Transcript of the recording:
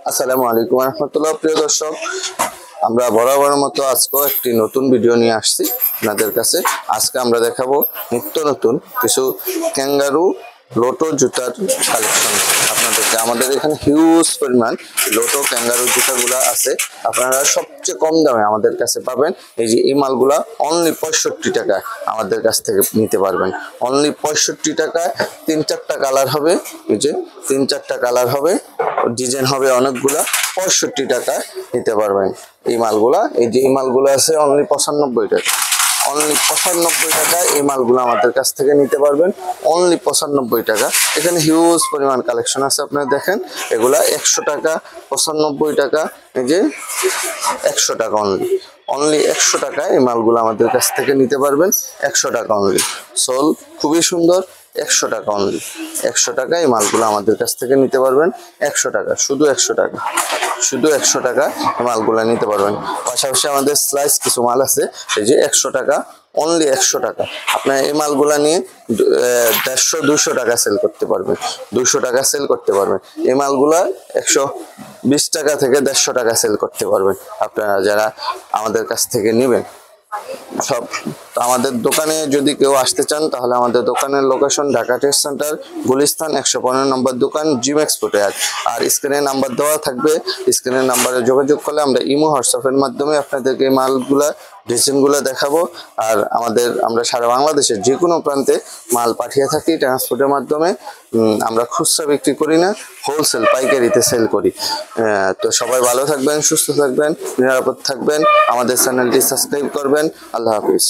আসসালামু আলাইকুম রহমতুল্লাহ। প্রিয় দর্শক, আমরা বরাবরের মতো আজকেও একটি নতুন ভিডিও নিয়ে আসছি আপনাদের কাছে। আজকে আমরা দেখাবো নিত্য নতুন কিছু ক্যাঙ্গারু লোটো জুতার কালেকশন আপনাদেরকে। আমাদের এখানে হিউজ পরিমাণ লোটো ক্যাঙ্গারু জুতাগুলো আছে। আপনারা সবচেয়ে কম দামে আমাদের কাছে পাবেন। এই যে এই মালগুলা অনলি 65 টাকায় আমাদের কাছ থেকে নিতে পারবেন। অনলি 65 টাকায় 3-4টা কালার হবে। এই যে 3-4টা কালার হবে, ডিজাইন হবে অনেকগুলা। 65 টাকায় নিতে পারবেন এই মালগুলা। এই যে এই মালগুলো আছে অনলি 95 টাকা। অনলি 95 টাকায় এই মালগুলো আমাদের কাছ থেকে নিতে পারবেন। অনলি 95 টাকা। এখানে হিউজ পরিমাণ কালেকশন আছে, আপনারা দেখেন। এগুলা 100 টাকা, 95 টাকা, এই যে 100 টাকা অনলি। অনলি 100 টাকায় এই মালগুলো আমাদের কাছ থেকে নিতে পারবেন। 100 টাকা অনলি। সোল খুবই সুন্দর। 100 টাকা অনলি। 100 টাকা এই মালগুলো আমাদের কাছ থেকে নিতে পারবেন। 100 টাকা, শুধু 100 টাকা, শুধু 100 টাকা এই মালগুলো নিতে পারবেন। পাশাপাশি আমাদের স্লাইস কিছু মাল আছে, এই যে 100 টাকা, অনলি 100 টাকা। আপনার এই মালগুলা নিয়ে 150-200 টাকা সেল করতে পারবেন। 200 টাকা সেল করতে পারবেন। এই মালগুলা 120 টাকা থেকে 150 টাকা সেল করতে পারবেন আপনারা যারা আমাদের কাছ থেকে নেবেন। সব আমাদের দোকানে যদি কেউ আসতে চান তাহলে আমাদের দোকানের location Dhaka trade centre, Gulistan 115 নম্বর দোকান, জিম এক্সপোর্টে। আর স্ক্রিনে নাম্বার দেওয়া থাকবে। স্ক্রিনের নাম্বারে যোগাযোগ করলে আমরা ইমো হোয়াটসঅ্যাপের মাধ্যমে আপনাদেরকে এই মালগুলা ডিজাইনগুলো দেখাবো। আর আমরা সারা বাংলাদেশের যে কোনো প্রান্তে মাল পাঠিয়ে থাকি ট্রান্সপোর্টের মাধ্যমে। আমরা খুচরা বিক্রি করি না, হোলসেল পাইকারিতে সেল করি। তো সবাই ভালো থাকবেন, সুস্থ থাকবেন, নিরাপদ থাকবেন। আমাদের চ্যানেলটি সাবস্ক্রাইব করবেন। আল্লাহ হাফিজ।